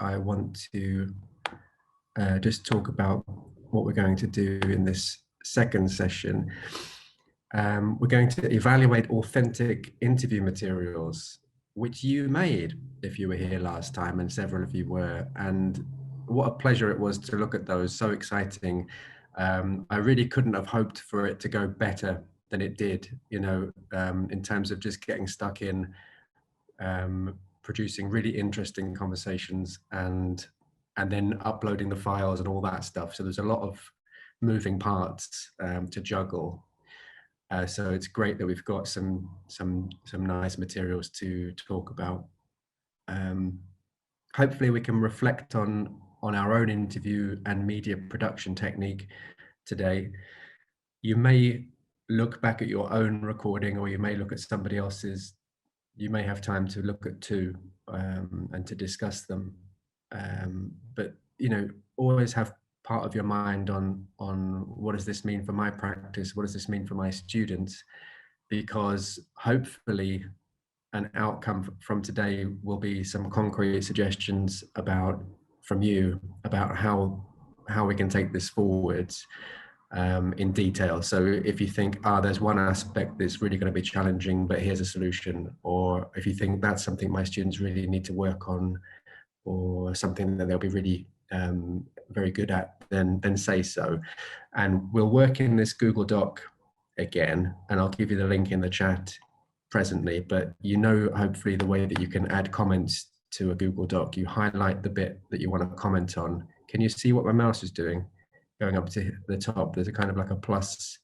I want to just talk about what we're going to do in this second session. We're going to evaluate authentic interview materials, which you made if you were here last time, and several of you were. And what a pleasure it was to look at those, so exciting. I really couldn't have hoped for it to go better than it did, you know, in terms of just getting stuck in producing really interesting conversations and then uploading the files and all that stuff. So there's a lot of moving parts to juggle. So it's great that we've got some nice materials to talk about. Hopefully we can reflect on our own interview and media production technique today. You may look back at your own recording, or you may look at somebody else's. You may have time to look at two and to discuss them. But, you know, always have part of your mind on what does this mean for my practice? What does this mean for my students? Because hopefully an outcome from today will be some concrete suggestions from you about how we can take this forwards in detail. So if you think, there's one aspect that's really going to be challenging, but here's a solution, or if you think that's something my students really need to work on, or something that they'll be really very good at, then say so. And we'll work in this Google Doc again, and I'll give you the link in the chat presently, but you know, hopefully the way that you can add comments to a Google Doc, you highlight the bit that you want to comment on. Can you see what my mouse is doing? Going up to the top, there's a kind of like a plus,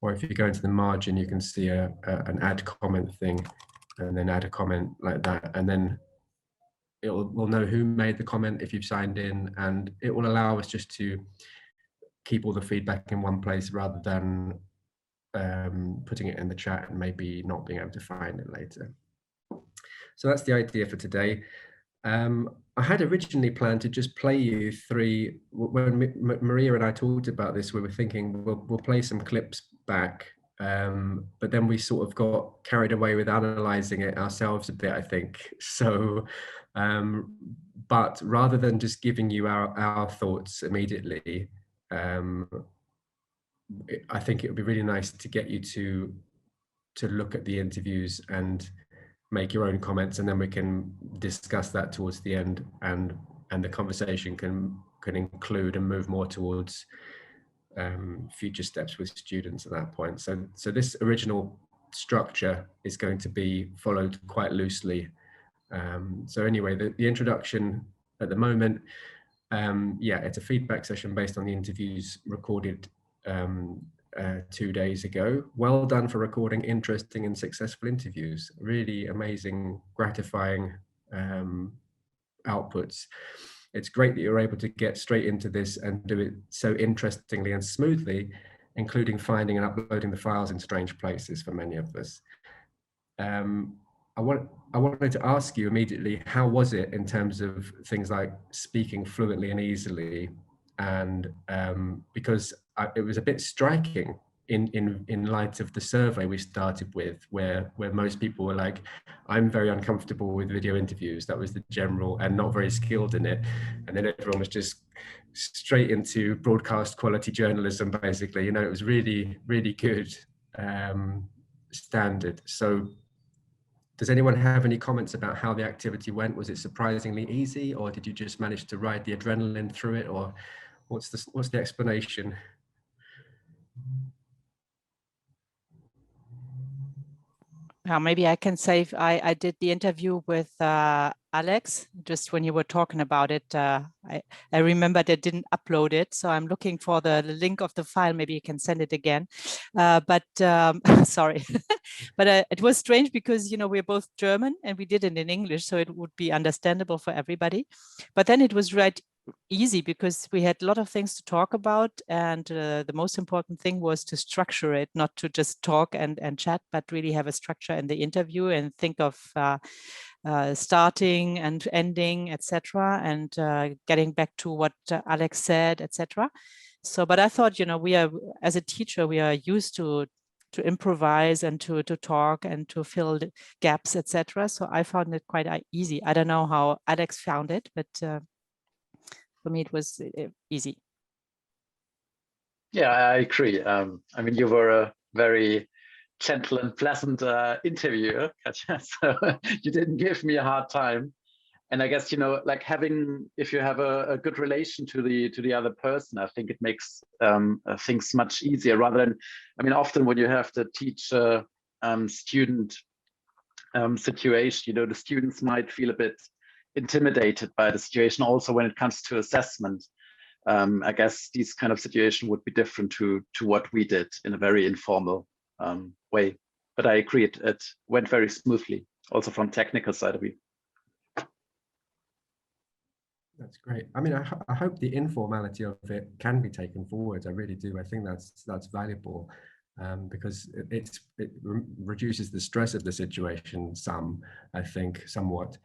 or if you go into the margin, you can see an add comment thing, and then add a comment like that, and then we'll know who made the comment if you've signed in, and it will allow us just to keep all the feedback in one place rather than putting it in the chat and maybe not being able to find it later. So that's the idea for today. I had originally planned to just play you three. When Maria and I talked about this, we were thinking we'll play some clips back, but then we sort of got carried away with analyzing it ourselves a bit, I think. So, but rather than just giving you our thoughts immediately, I think it would be really nice to get you to look at the interviews and make your own comments, and then we can discuss that towards the end, and the conversation can include and move more towards future steps with students at that point. So this original structure is going to be followed quite loosely. So anyway, the introduction at the moment, it's a feedback session based on the interviews recorded 2 days ago. Well done for recording interesting and successful interviews. Really amazing, gratifying outputs. It's great that you're able to get straight into this and do it so interestingly and smoothly, including finding and uploading the files in strange places for many of us. I wanted to ask you immediately, how was it in terms of things like speaking fluently and easily? And because it was a bit striking in light of the survey we started with, where most people were like, I'm very uncomfortable with video interviews. That was the general, and not very skilled in it. And then everyone was just straight into broadcast quality journalism, basically. You know, it was really, really good standard. So does anyone have any comments about how the activity went? Was it surprisingly easy, or did you just manage to ride the adrenaline through it, or what's the explanation? Maybe I can say I did the interview with Alex, just when you were talking about it. I remember they didn't upload it, so I'm looking for the link of the file. Maybe you can send it again. Sorry, but it was strange because, you know, we're both German and we did it in English, so it would be understandable for everybody. But then it was right easy because we had a lot of things to talk about, and the most important thing was to structure it, not to just talk and chat, but really have a structure in the interview and think of starting and ending, etc., and getting back to what Alex said, etc. So, but I thought, you know, we are, as a teacher, we are used to improvise and to talk and to fill the gaps, etc. So I found it quite easy. I don't know how Alex found it, but for me it was easy. Yeah, I agree. I mean, you were a very gentle and pleasant interviewer, Katja, so you didn't give me a hard time. And I guess, you know, like if you have a good relation to the other person, I think it makes things much easier rather than, I mean, often when you have to teach student situation, you know, the students might feel a bit intimidated by the situation also when it comes to assessment. I guess these kind of situation would be different to what we did in a very informal way. But I agree, it went very smoothly, also from technical side of view. That's great. I mean, I hope the informality of it can be taken forward. I really do. I think that's valuable because it reduces the stress of the situation I think, somewhat.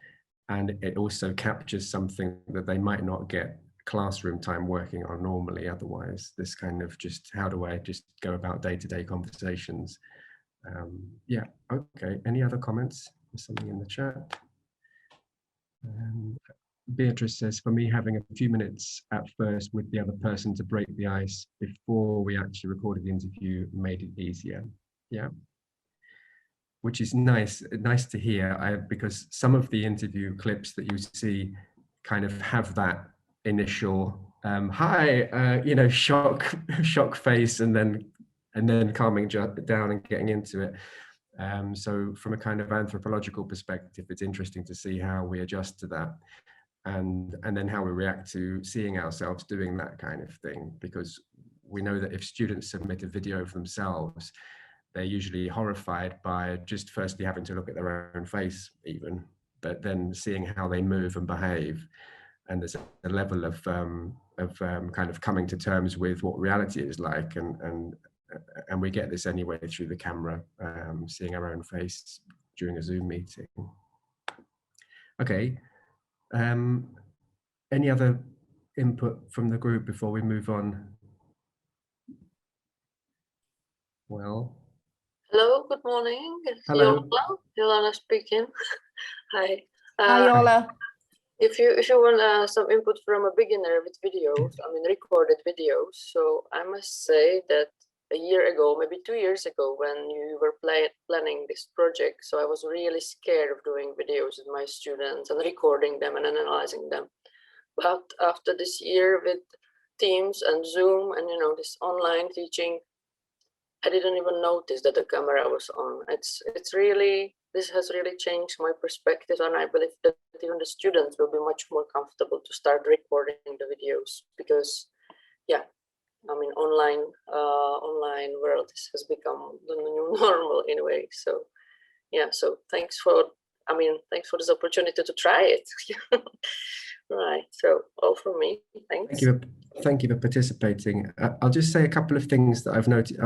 And it also captures something that they might not get classroom time working on normally otherwise. This kind of just, how do I just go about day-to-day conversations? Yeah, okay. Any other comments? There's something in the chat. Beatrice says, for me, having a few minutes at first with the other person to break the ice before we actually recorded the interview made it easier. Yeah, which is nice to hear, because some of the interview clips that you see kind of have that initial hi, you know, shock face, and then calming down and getting into it. So from a kind of anthropological perspective, it's interesting to see how we adjust to that. And then how we react to seeing ourselves doing that kind of thing, because we know that if students submit a video of themselves, they're usually horrified by just firstly having to look at their own face even, but then seeing how they move and behave. And there's a level of kind of coming to terms with what reality is like, and we get this anyway through the camera, seeing our own face during a Zoom meeting. Okay. Any other input from the group before we move on? Well. Hello, good morning. It's Hello. Yolana speaking. Hi. Hi, Yola. If you want some input from a beginner with videos, I mean recorded videos. So I must say that a year ago, maybe 2 years ago, when you were planning this project, so I was really scared of doing videos with my students and recording them and analyzing them. But after this year with Teams and Zoom and, you know, this online teaching, I didn't even notice that the camera was on. This has really changed my perspective, and I believe that even the students will be much more comfortable to start recording the videos, because, yeah, I mean, online world has become the new normal in a way. So, yeah. So thanks for this opportunity to try it. Right. So all from me. Thanks. Thank you for participating. I'll just say a couple of things that I've noted.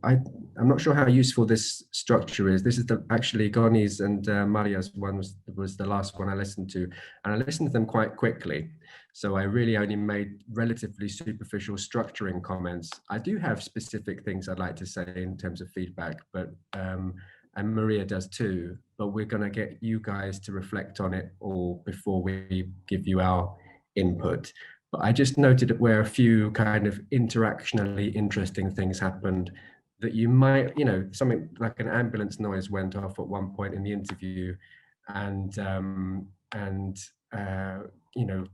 I'm not sure how useful this structure is. This is actually Goni's and Maria's one was the last one I listened to, and I listened to them quite quickly. So I really only made relatively superficial structuring comments. I do have specific things I'd like to say in terms of feedback, but and Maria does too, but we're going to get you guys to reflect on it all before we give you our input. But I just noted where a few kind of interactionally interesting things happened that you might, you know, something like an ambulance noise went off at one point in the interview, and you know,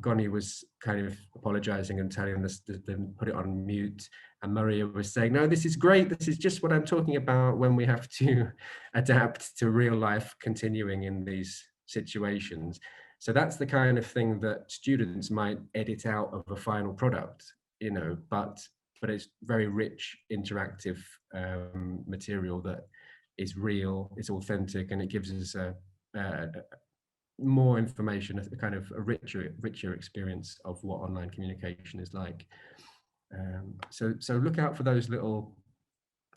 Goni was kind of apologizing and telling us to put it on mute, and Maria was saying, no, this is great, this is just what I'm talking about when we have to adapt to real life continuing in these situations. So that's the kind of thing that students might edit out of a final product, you know, but it's very rich interactive material that is real, it's authentic, and it gives us more information, a kind of a richer experience of what online communication is like. So look out for those little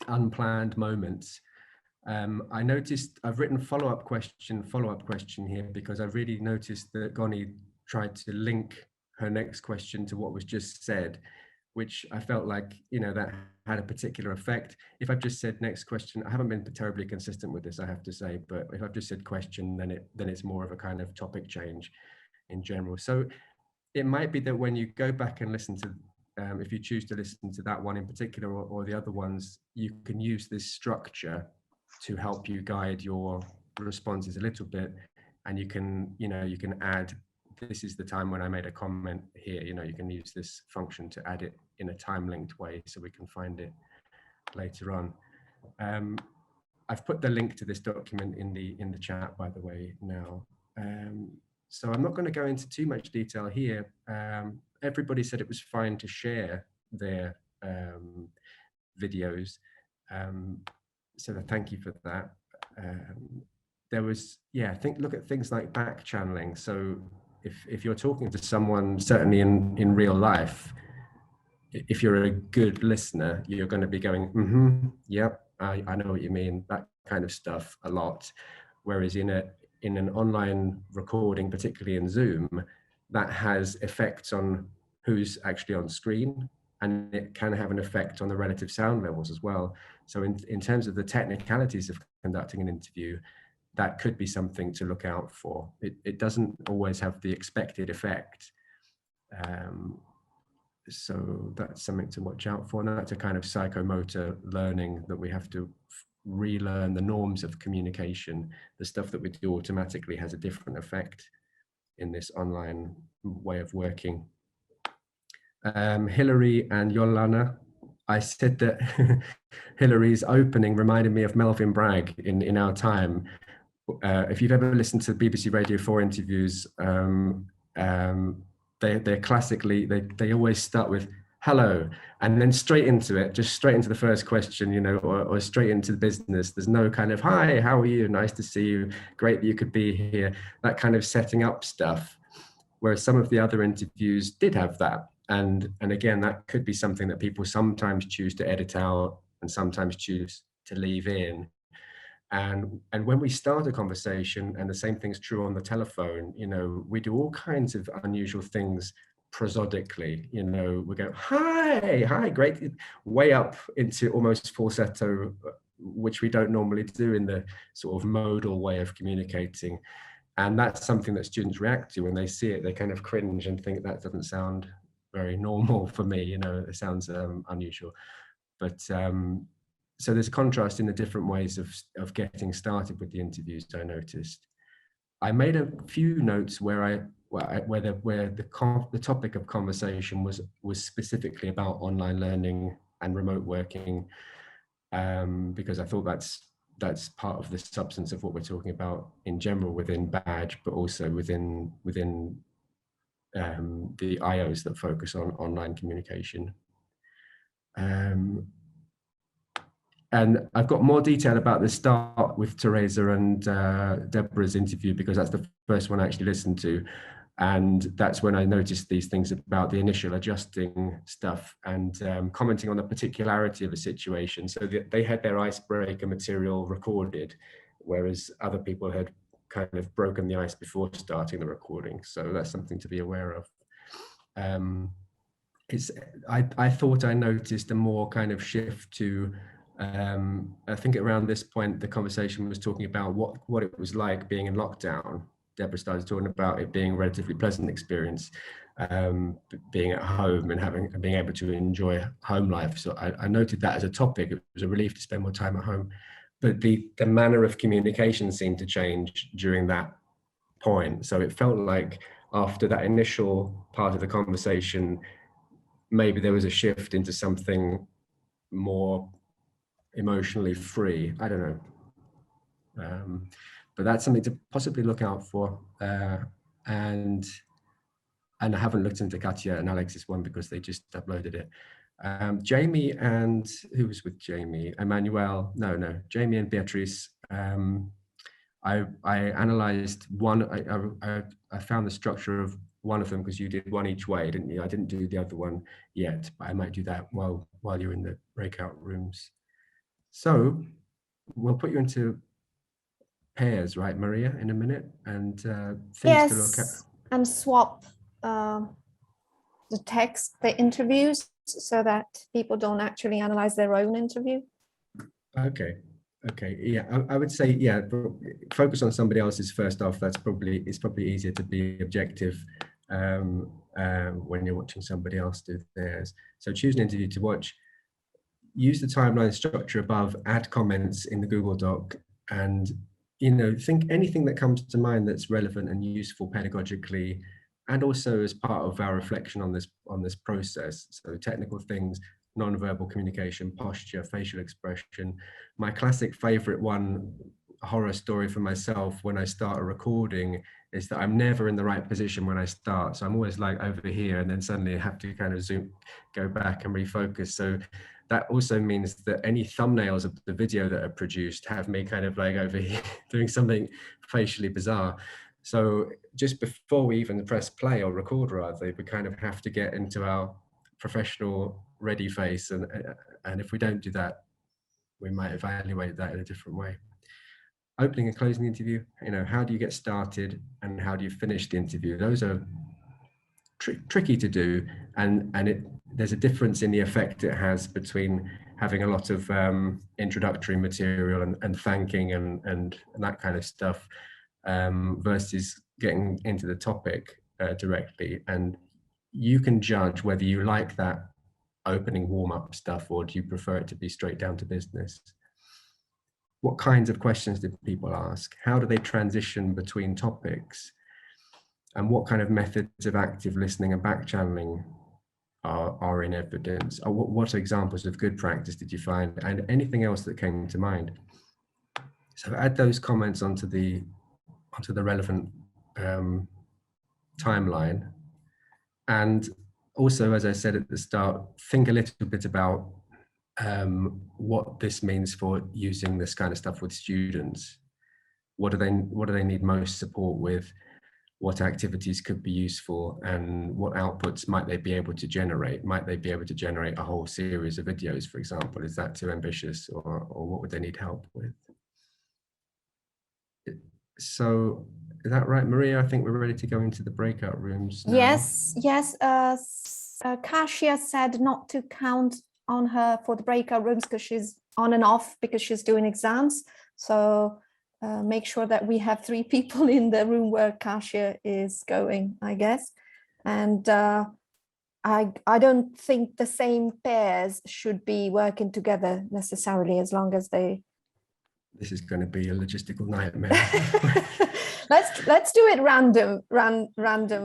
unplanned moments. I noticed I've written follow-up question here because I really noticed that Goni tried to link her next question to what was just said, which I felt like, you know, that had a particular effect. If I've just said next question, I haven't been terribly consistent with this, I have to say, but if I've just said question, then it's more of a kind of topic change in general. So it might be that when you go back and listen to, if you choose to listen to that one in particular or the other ones, you can use this structure to help you guide your responses a little bit, and you can add, this is the time when I made a comment here, you can use this function to add it in a time-linked way so we can find it later on. I've put the link to this document in the chat, by the way, now. So I'm not going to go into too much detail here. Everybody said it was fine to share their videos. So thank you for that. There was, look at things like back channeling. So if you're talking to someone, certainly in real life, if you're a good listener, you're going to be going, yep, I know what you mean, that kind of stuff a lot. Whereas in an online recording, particularly in Zoom, that has effects on who's actually on screen, and it can have an effect on the relative sound levels as well. So in terms of the technicalities of conducting an interview, that could be something to look out for. It doesn't always have the expected effect. So that's something to watch out for. And that's a kind of psychomotor learning that we have to relearn the norms of communication. The stuff that we do automatically has a different effect in this online way of working. Hilary and Yolana, I said that Hilary's opening reminded me of Melvin Bragg in our time. If you've ever listened to BBC Radio 4 interviews, they're classically, they always start with hello, and then straight into it, just straight into the first question, or straight into the business. There's no kind of, hi, how are you? Nice to see you. Great that you could be here. That kind of setting up stuff. Whereas some of the other interviews did have that. And again, that could be something that people sometimes choose to edit out and sometimes choose to leave in. And when we start a conversation, and the same thing's true on the telephone, we do all kinds of unusual things prosodically. We go, hi, great, way up into almost falsetto, which we don't normally do in the sort of modal way of communicating. And that's something that students react to when they see it. They kind of cringe and think that doesn't sound very normal for me, it sounds unusual. But so there's a contrast in the different ways of getting started with the interviews, I noticed. I made a few notes where the topic of conversation was specifically about online learning and remote working, because I thought that's part of the substance of what we're talking about in general within Badge, but also within the IOs that focus on online communication. And I've got more detail about the start with Teresa and Deborah's interview, because that's the first one I actually listened to. And that's when I noticed these things about the initial adjusting stuff and commenting on the particularity of a situation. So they had their icebreaker material recorded, whereas other people had kind of broken the ice before starting the recording. So that's something to be aware of. I thought I noticed a more kind of shift to, I think around this point, the conversation was talking about what it was like being in lockdown. Deborah started talking about it being a relatively pleasant experience, being at home and being able to enjoy home life. So I noted that as a topic. It was a relief to spend more time at home. But the manner of communication seemed to change during that point. So it felt like after that initial part of the conversation, maybe there was a shift into something more emotionally free. I don't know. But that's something to possibly look out for. And I haven't looked into Katya and Alex's one because they just uploaded it. Jamie and who was with Jamie? Emmanuel, no, Jamie and Beatrice. I analyzed one, I found the structure of one of them because you did one each way, didn't you? I didn't do the other one yet, but I might do that while you're in the breakout rooms. So we'll put you into pairs, right, Maria, in a minute, and things to look at. And swap the text, the interviews so that people don't actually analyze their own interview? Okay. Yeah, I would say, yeah, focus on somebody else's first off. It's probably easier to be objective when you're watching somebody else do theirs. So choose an interview to watch. Use the timeline structure above, add comments in the Google Doc, and think anything that comes to mind that's relevant and useful pedagogically, and also as part of our reflection on this process. So technical things, non-verbal communication, posture, facial expression. My classic favorite one, horror story for myself when I start a recording, is that I'm never in the right position when I start. So I'm always like over here, and then suddenly I have to kind of go back and refocus. So that also means that any thumbnails of the video that are produced have me kind of like over here doing something facially bizarre. So just before we even press play or record, rather, we kind of have to get into our professional ready face. And if we don't do that, we might evaluate that in a different way. Opening and closing the interview, how do you get started and how do you finish the interview? Those are tricky to do, and there's a difference in the effect it has between having a lot of introductory material and thanking and that kind of stuff versus getting into the topic directly. And you can judge whether you like that opening warm-up stuff, or do you prefer it to be straight down to business? What kinds of questions do people ask? How do they transition between topics? And what kind of methods of active listening and back channeling are in evidence? Or what examples of good practice did you find? And anything else that came to mind? So add those comments onto the relevant timeline. And also, as I said at the start, think a little bit about what this means for using this kind of stuff with students. What do they need most support with? What activities could be useful, and what outputs might they be able to generate? Might they be able to generate a whole series of videos, for example? Is that too ambitious, or what would they need help with? So is that right, Maria? I think we're ready to go into the breakout rooms now. Yes. Kasia said not to count on her for the breakout rooms because she's on and off because she's doing exams. So make sure that we have 3 people in the room where Kasia is going, I guess. And I don't think the same pairs should be working together necessarily, as long as they... This is going to be a logistical nightmare. let's do it random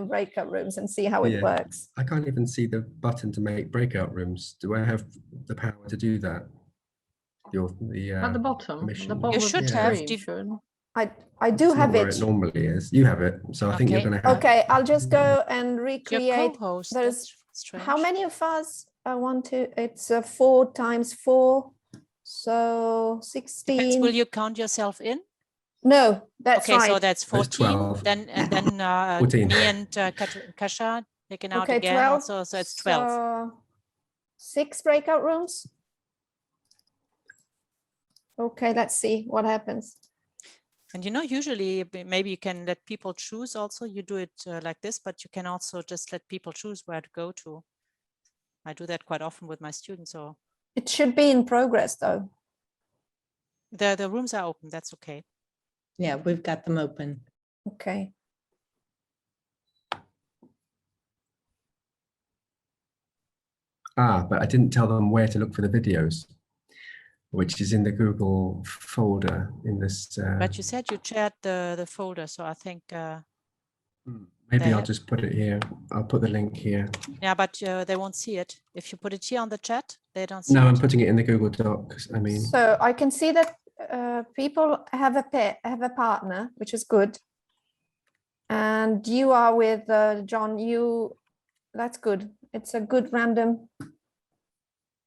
breakout rooms and see how it works. I can't even see the button to make breakout rooms. Do I have the power to do that? At the bottom. You should have. I do have where it. It normally is. You have it. So I think you're going to have. Okay, I'll just go and recreate. There's how many of us want to? It's 4 times 4, so 16. Will you count yourself in? No, that's okay. right. So that's 14. That's then 14. Me and Kasia taken out again. 12. Also, so it's 12. So 6 breakout rooms. Okay, let's see what happens. And usually maybe you can let people choose also. You do it like this, but you can also just let people choose where to go to. I do that quite often with my students. So it should be in progress though. The rooms are open, that's okay. Yeah, we've got them open. Okay. But I didn't tell them where to look for the videos, which is in the Google folder in this. But you said you shared the folder, so I think. Maybe I'll just put it here. I'll put the link here. Yeah, but they won't see it. If you put it here on the chat, they don't see it. No, I'm putting it in the Google Docs. I mean. So I can see that people have a partner, which is good. And you are with John. That's good. It's a good random.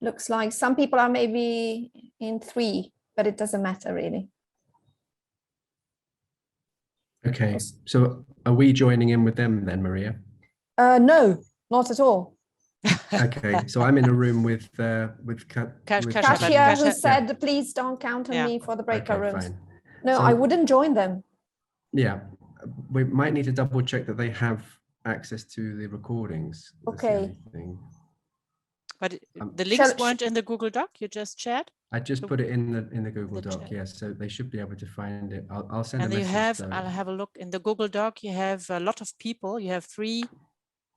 Looks like some people are maybe in 3, but it doesn't matter really. Okay, so are we joining in with them then, Maria? No, not at all. Okay, so I'm in a room with Kasia, who said, please don't count on me for the breakout rooms. Fine. No, So, I wouldn't join them. Yeah, we might need to double check that they have access to the recordings. Okay. But the links Shall- weren't in the Google Doc you just shared? I just So- put it in the Google the Doc, chat. yes, so they should be able to find it. I'll send a And you message. have, though. I'll have a look in the Google Doc. You have a lot of people. You have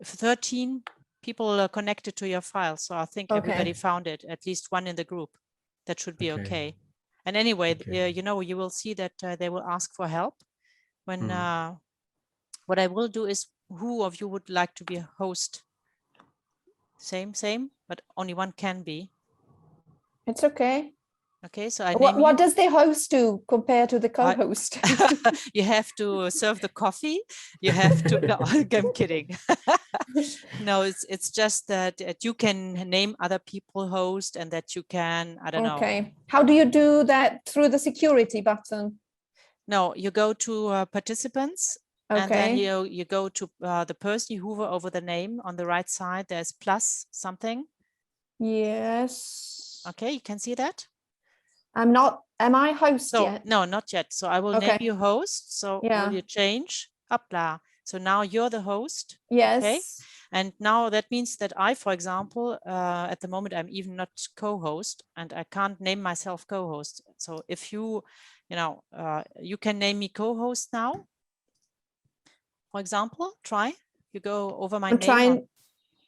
13 people connected to your file. So I think everybody found it, at least one in the group. That should be okay. And anyway, you know, you will see that they will ask for help. When what I will do is, who of you would like to be a host? Same, but only one can be. It's okay. Okay, so I What does the host do compared to the co-host? You have to serve the coffee. You have to. No, I'm kidding. No, it's just that you can name other people host, and that you can, I don't know. Okay. How do you do that? Through the security button? No, you go to participants. Okay. And then you go to the person, you hover over the name on the right side. There's plus something. Yes. Okay, you can see that. Am I host yet? No, not yet. So I will name you host. So will you change? Hopla. So now you're the host. Yes. Okay. And now that means that I, for example, at the moment, I'm even not co-host, and I can't name myself co-host. So if you you can name me co-host now. For example, try. You go over my name. Trying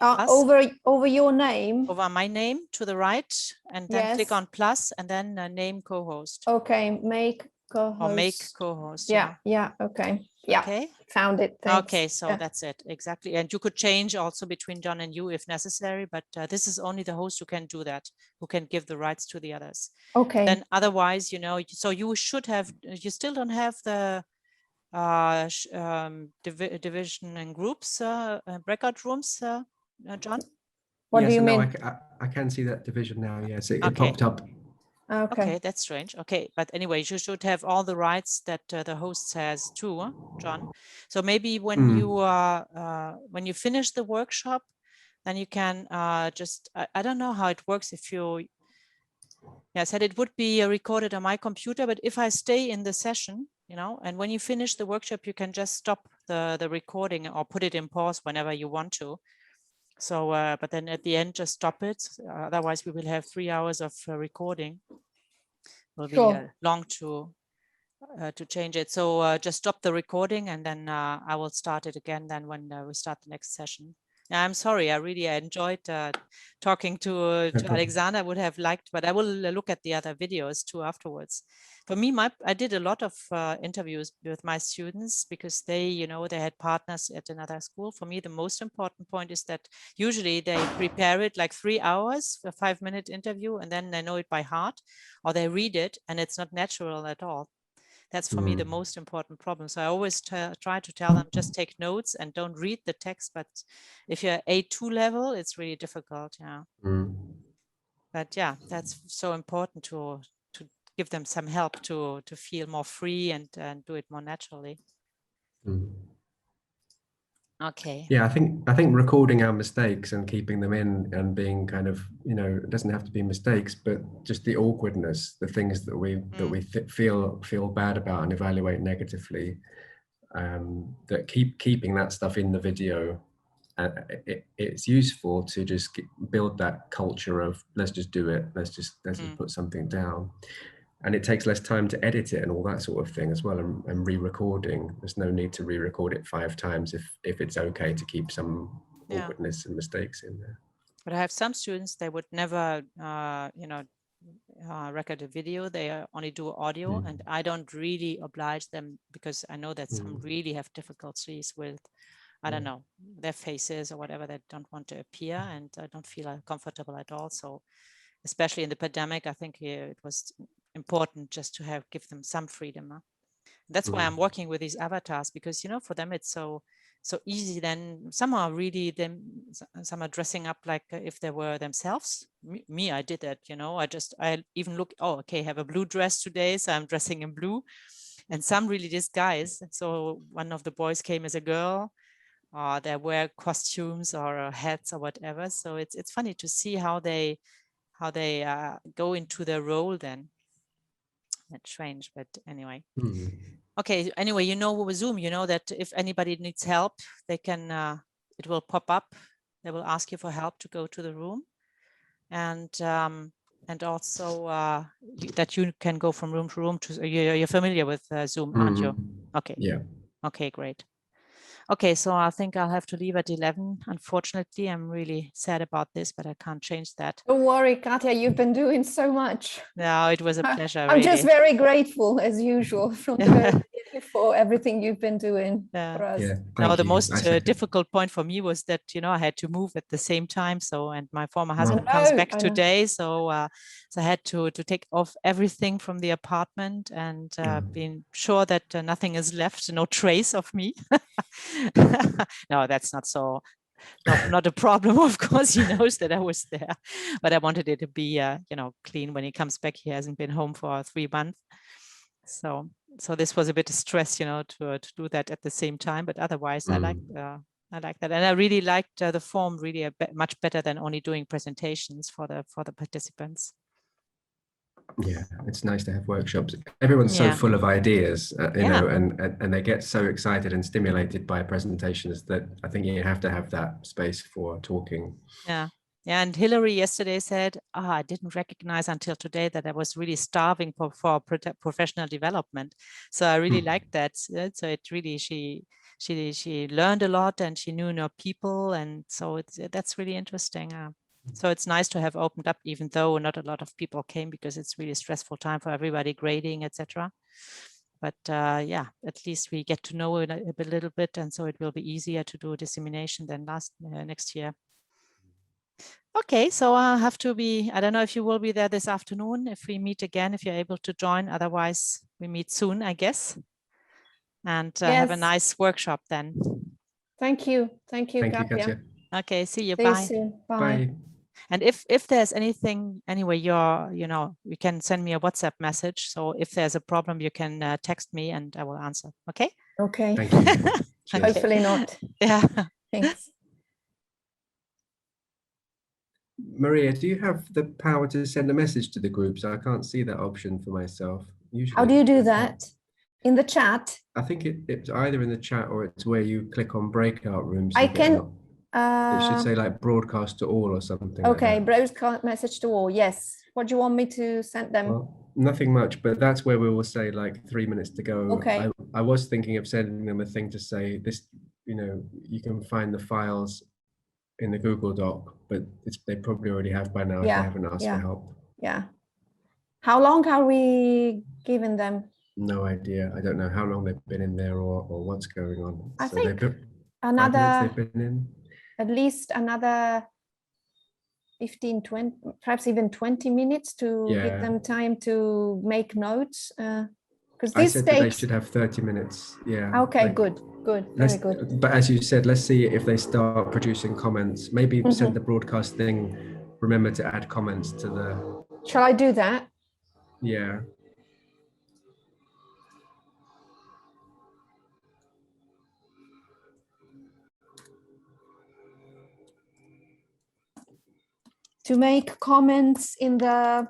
over your name. Over my name to the right, and then click on plus, and then name co-host. Okay, make co-host. Or make co-host. Yeah. Okay. Yeah. Okay. Found it. Thanks. Okay, so that's it exactly. And you could change also between John and you if necessary, but this is only the host who can do that, who can give the rights to the others. Okay. Then otherwise, so you should have. You still don't have the division and groups, breakout rooms, John? What do you mean? I can see that division now. Yes, it popped up. Okay, that's strange. Okay, but anyway, you should have all the rights that the host has too, John. So maybe when you finish the workshop, then you can just, I don't know how it works if you, I said it would be recorded on my computer, but if I stay in the session, and when you finish the workshop, you can just stop the recording or put it in pause whenever you want to. So, but then at the end, just stop it. Otherwise, we will have 3 hours of recording. Will be long to change it. So just stop the recording, and then I will start it again. Then when we start the next session. I'm sorry. I really enjoyed talking to Alexander. I would have liked, but I will look at the other videos too afterwards. For me, I did a lot of interviews with my students because they had partners at another school. For me, the most important point is that usually they prepare it like 3 hours, a 5-minute interview, and then they know it by heart, or they read it and it's not natural at all. That's for me the most important problem. So I always try to tell them, just take notes and don't read the text. But if you're A2 level, it's really difficult. Yeah. But yeah, that's so important to give them some help to feel more free and do it more naturally. Okay. Yeah, I think recording our mistakes and keeping them in and being kind of, it doesn't have to be mistakes, but just the awkwardness, the things that we feel bad about and evaluate negatively, that keeping that stuff in the video, it's useful to just build that culture of let's just do it, let's just put something down. And it takes less time to edit it and all that sort of thing as well, and re-recording. There's no need to re-record it 5 times if it's okay to keep some awkwardness and mistakes in there. But I have some students, they would never, record a video. They only do audio, and I don't really oblige them because I know that some really have difficulties with, I don't know, their faces or whatever. They don't want to appear and don't feel comfortable at all. So especially in the pandemic, I think it was important just to give them some freedom. That's why I'm working with these avatars, because for them it's so easy. Then some are really some are dressing up like if they were themselves. Me, I did that. I even look, okay, I have a blue dress today, so I'm dressing in blue. And some really disguise. So one of the boys came as a girl. They wear costumes or hats or whatever. So it's funny to see how they go into their role then. That's strange, but anyway. Okay, anyway, with Zoom, that if anybody needs help, they can, it will pop up. They will ask you for help to go to the room. and also that you can go from room to room. You're familiar with Zoom, aren't you? Okay. Yeah. Okay, great. Okay, so I think I'll have to leave at 11. Unfortunately, I'm really sad about this, but I can't change that. Don't worry, Katja, you've been doing so much. No, it was a pleasure. I'm just very grateful, as usual, from the very beginning for everything you've been doing for us. Yeah, now, the most difficult point for me was that, I had to move at the same time. So, and my former husband comes back today. So, so I had to take off everything from the apartment and being sure that nothing is left, no trace of me. No, that's not so. Not a problem, of course. He knows that I was there, but I wanted it to be, clean when he comes back. He hasn't been home for 3 months, so this was a bit of stress, to do that at the same time. But otherwise, I like that, and I really liked the form really much better than only doing presentations for the participants. Yeah, it's nice to have workshops. Everyone's so full of ideas, know, and they get so excited and stimulated by presentations that I think you have to have that space for talking. Yeah. And Hillary yesterday said, I didn't recognize until today that I was really starving for professional development. So I really liked that. So it really, she learned a lot and she knew no people. And so that's really interesting. So it's nice to have opened up, even though not a lot of people came, because it's really a stressful time for everybody, grading, etc. But yeah, at least we get to know it a little bit, and so it will be easier to do dissemination than next year. Okay, so I have to be, I don't know if you will be there this afternoon, if we meet again, if you're able to join. Otherwise, we meet soon, I guess. And have a nice workshop then. Thank you. Thank you, Katja. Okay, see you. See Bye. you soon. Bye. Bye. And if there's anything, anyway, you can send me a WhatsApp message. So if there's a problem, you can text me and I will answer. Okay. Okay. Thank you. Hopefully not. Yeah. Thanks. Maria, do you have the power to send a message to the groups? I can't see that option for myself. Usually, how do you do that? In the chat? I think it's either in the chat or it's where you click on breakout rooms. I can. It should say like broadcast to all or something. Okay, like broadcast message to all. Yes. What do you want me to send them? Well, nothing much, but that's where we will say like 3 minutes to go. Okay. I was thinking of sending them a thing to say this, you can find the files in the Google Doc, but they probably already have by now if they haven't asked for help. Yeah. How long are we giving them? No idea. I don't know how long they've been in there or what's going on. I think they've been in. At least another 15, 20, perhaps even 20 minutes to give them time to make notes. Because I said that they should have 30 minutes. Yeah. Okay, good. Very good. But as you said, let's see if they start producing comments. Maybe send the broadcast thing. Remember to add comments to the. Shall I do that? Yeah. To make comments in the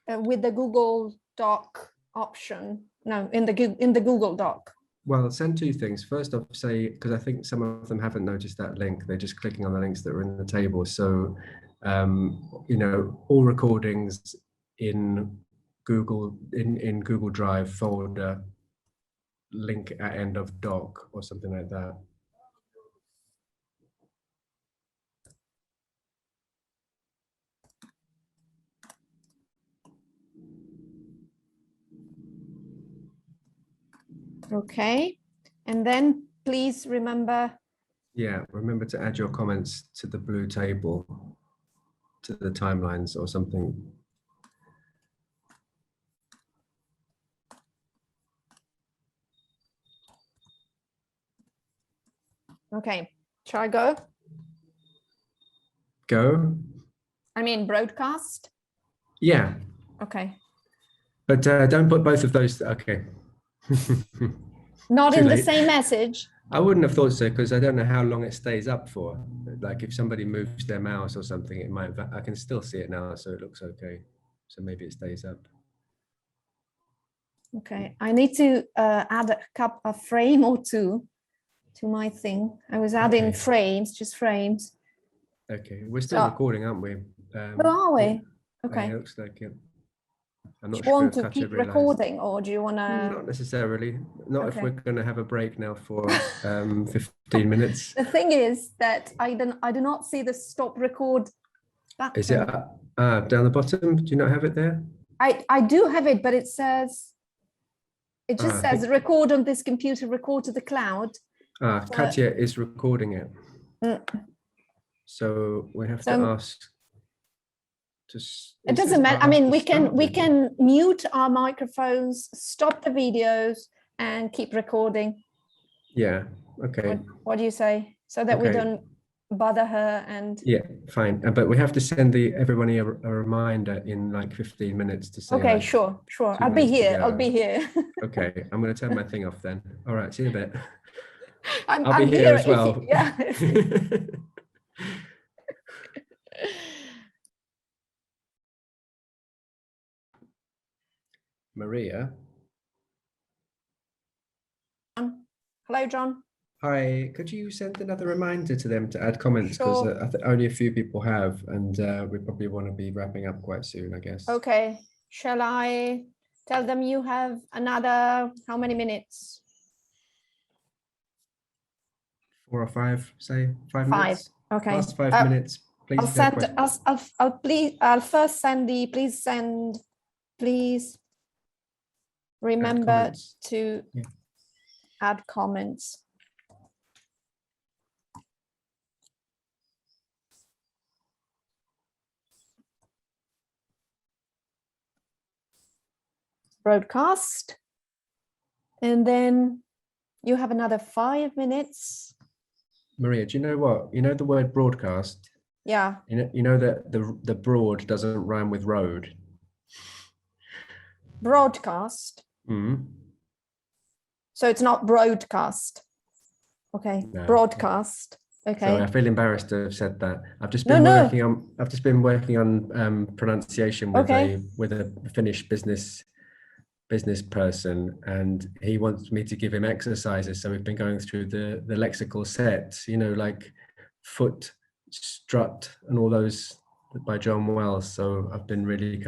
with the Google Doc option. No, in the Google Doc. Well, send two things. First off, say, because I think some of them haven't noticed that link. They're just clicking on the links that are in the table. So, all recordings in Google in Google Drive folder, link at end of doc or something like that. Okay, and then please remember. Yeah, remember to add your comments to the blue table, to the timelines or something. Okay, shall I go? Go? I mean broadcast? Yeah. Okay. But don't put both of those, okay. Not in the same message? I wouldn't have thought so, because I don't know how long it stays up for. Like if somebody moves their mouse or something, it might, I can still see it now, so it looks okay. So maybe it stays up. Okay, I need to add a frame or two to my thing. I was adding frames, just frames. Okay, we're still recording, aren't we? Who are we? Yeah, Okay. it looks like it. I'm Do not you sure want if to Katja keep realized. recording, or do you want to? Not necessarily. Not if Okay. we're going to have a break now for 15 minutes. The thing is that I do not see the stop record button. Is it down the bottom? Do you not have it there? I do have it, but it says, it just I says think- record on this computer, record to the cloud. Katja is recording it. Mm. So we have to ask. It doesn't matter. I mean, we can mute our microphones, stop the videos, and keep recording. Yeah. Okay. What do you say? So that we don't bother her and. Yeah, fine. But we have to send everybody a reminder in like 15 minutes to say. Okay, like, sure. I'll be here. I'll be here. Okay, I'm going to turn my thing off then. All right, see you in a bit. I'll be here as well. Maria. Hello, John. Hi, could you send another reminder to them to add comments? Because Sure. I think only a few people have, and we probably want to be wrapping up quite soon, I guess. Okay. Shall I tell them you have another, how many minutes? 4 or 5, say 5 minutes. Okay. Last 5 minutes. Please. I'll first send the please remember to add comments. Broadcast. And then you have another 5 minutes. Maria, do you know what? You know the word broadcast? Yeah. You know that the broad doesn't rhyme with road. Broadcast. Mm-hmm. So it's not broadcast. Okay. No. Broadcast. Okay. So I feel embarrassed to have said that. I've just been working on pronunciation with a Finnish business person, and he wants me to give him exercises. So we've been going through the lexical sets, you know, like foot, strut, and all those by John Wells. So I've been really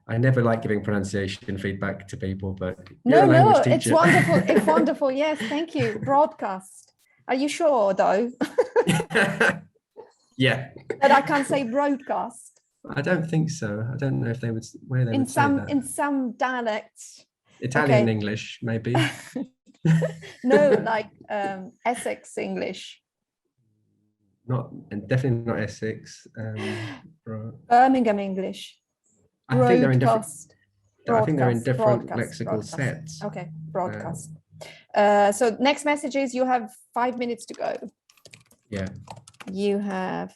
I never like giving pronunciation feedback to people, but no, it's wonderful. It's wonderful. Yes, thank you. Broadcast. Are you sure though? Yeah. That I can't say broadcast. I don't think so. I don't know if they would say that. In some dialects. Italian English, maybe. No, like Essex English. Definitely not Essex. Birmingham English. I think they're in different. I think they're in different lexical sets. Okay, broadcast. So next message is you have 5 minutes to go. Yeah. You have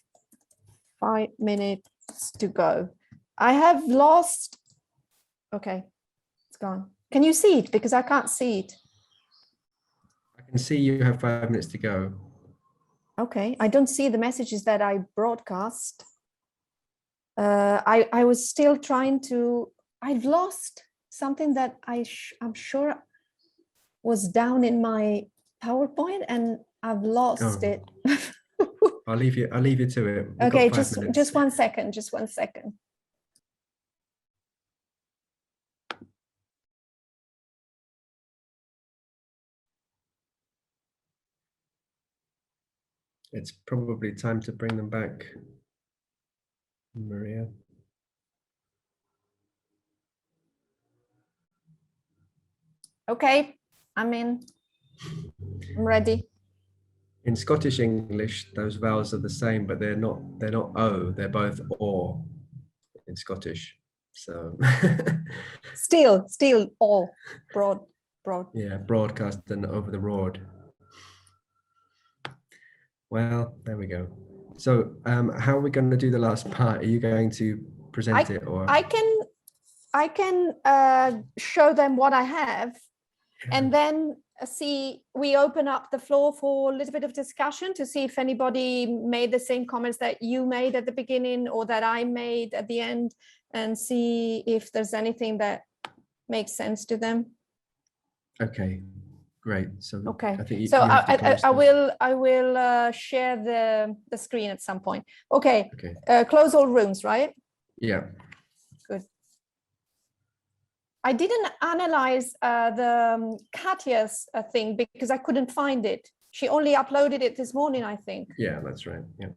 5 minutes to go. I have lost. Okay, it's gone. Can you see it? Because I can't see it. I can see you have 5 minutes to go. Okay, I don't see the messages that I broadcast. I was still trying to. I've lost something that I'm sure was down in my PowerPoint, and I've lost it. I'll leave you to it. Okay, just 1 second. Just 1 second. It's probably time to bring them back, Maria. Okay, I'm ready. In Scottish English, those vowels are the same, but they're not O, they're both O in Scottish. So still O, broad. Yeah, broadcast and over the road. Well, there we go. So how are we going to do the last part? Are you going to present it, or I can show them what I have, and then we open up the floor for a little bit of discussion to see if anybody made the same comments that you made at the beginning or that I made at the end, and see if there's anything that makes sense to them. Okay. Great. So Okay. I think So you have to close I will share the screen at some point. Okay. Okay. Close all rooms, right? Yeah. Good. I didn't analyze the Katya's thing because I couldn't find it. She only uploaded it this morning, I think. Yeah, that's right. Yeah.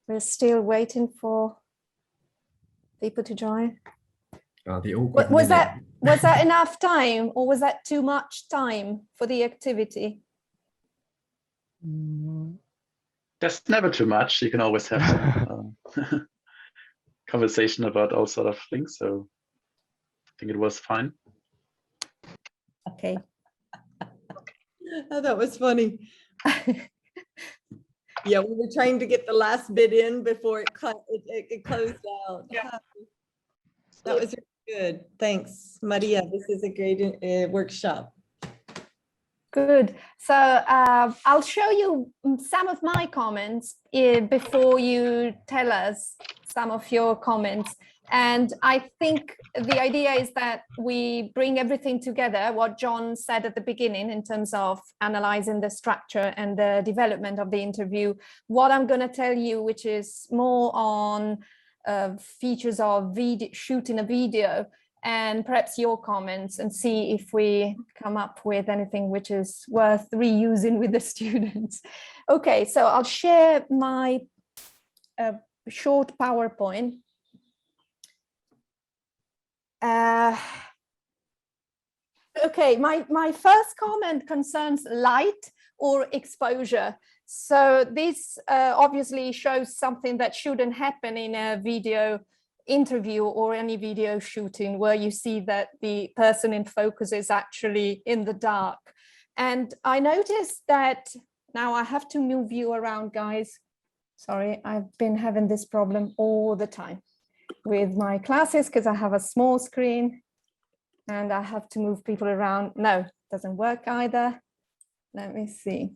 We're still waiting for people to join. The awkward Was minute. that enough time, or was that too much time for the activity? There's never too much. You can always have some conversation about all sort of things. So I think it was fine. Okay. Oh, that was funny. Yeah, we were trying to get the last bit in before it closed out. Yeah. That was really good. Thanks, Maria. This is a great workshop. Good. So I'll show you some of my comments before you tell us some of your comments. And I think the idea is that we bring everything together, what John said at the beginning in terms of analyzing the structure and the development of the interview. What I'm going to tell you, which is more on features of shooting a video, and perhaps your comments, and see if we come up with anything which is worth reusing with the students. Okay, so I'll share my short PowerPoint. Okay, my first comment concerns light or exposure. So this obviously shows something that shouldn't happen in a video interview or any video shooting, where you see that the person in focus is actually in the dark. And I noticed that, now I have to move you around, guys. Sorry, I've been having this problem all the time with my classes because I have a small screen and I have to move people around. No, doesn't work either. Let me see.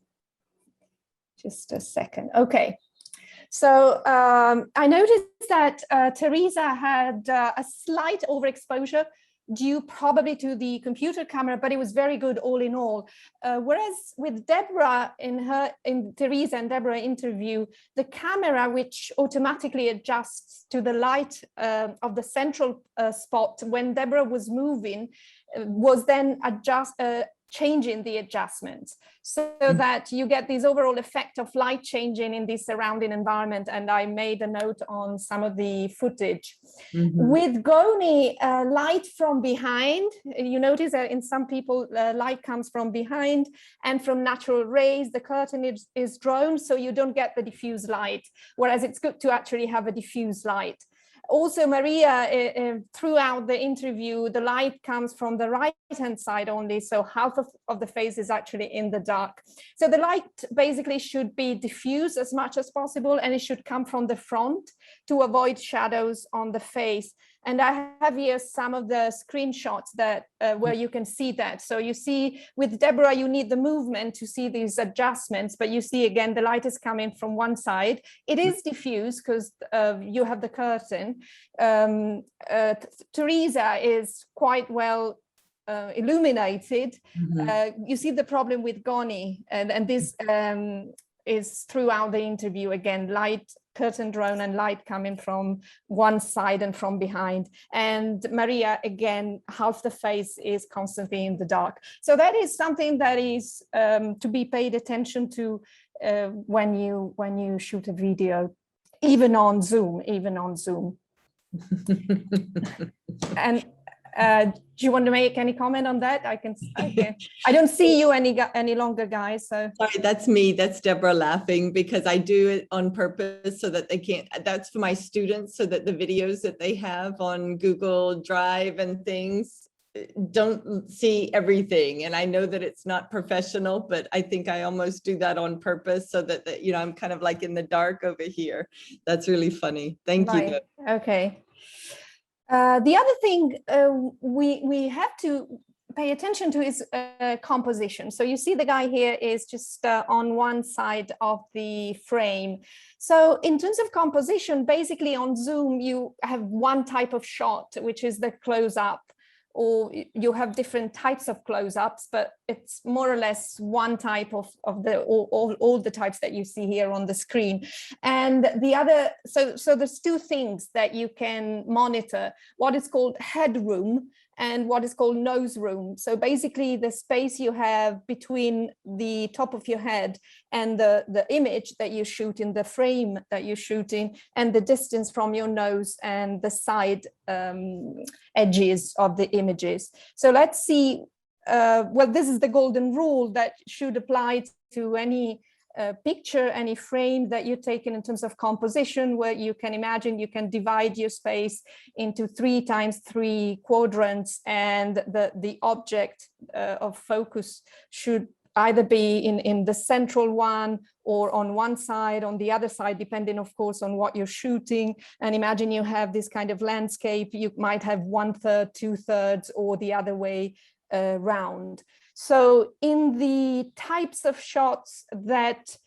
Just a second. Okay. So I noticed that Teresa had a slight overexposure due probably to the computer camera, but it was very good all in all. Whereas with Deborah, in Teresa and Deborah interview, the camera, which automatically adjusts to the light of the central spot when Deborah was moving, was then changing the adjustments so that you get this overall effect of light changing in the surrounding environment. And I made a note on some of the footage. With Goni, light from behind, you notice that in some people, light comes from behind and from natural rays. The curtain is drawn, so you don't get the diffuse light, whereas it's good to actually have a diffuse light. Also, Maria, throughout the interview, the light comes from the right-hand side only, so half of the face is actually in the dark. So the light basically should be diffuse as much as possible, and it should come from the front to avoid shadows on the face. And I have here some of the screenshots that where you can see that. So you see with Deborah, you need the movement to see these adjustments, but you see again, the light is coming from one side. It is diffuse because you have the curtain. Teresa is quite well illuminated. You see the problem with Goni, and this is throughout the interview again, light, curtain drawn and light coming from one side and from behind. And Maria, again, half the face is constantly in the dark. So that is something that is to be paid attention to when you shoot a video, even on Zoom. And do you want to make any comment on that? I can. I don't see you any longer, guys. So sorry, that's me. That's Deborah laughing because I do it on purpose so that they can't. That's for my students, so that the videos that they have on Google Drive and things, don't see everything. And I know that it's not professional, but I think I almost do that on purpose so that, you know, I'm kind of like in the dark over here. That's really funny. Thank you. Okay. The other thing we have to pay attention to is composition. So you see the guy here is just on one side of the frame. So in terms of composition, basically on Zoom, you have one type of shot, which is the close-up, or you have different types of close-ups, but it's more or less one type of all the types that you see here on the screen. And the other, so there's two things that you can monitor, what is called headroom and what is called nose room. So basically the space you have between the top of your head and the image that you shoot in, the frame that you're shooting, and the distance from your nose and the side edges of the images. So let's see, well, this is the golden rule that should apply to any picture, any frame that you're taking in terms of composition, where you can imagine you can divide your space into 3 times 3 quadrants, and the object of focus should either be in the central one or on one side, on the other side, depending, of course, on what you're shooting. And imagine you have this kind of landscape, you might have 1/3, 2/3, or the other way round. So in the types of shots that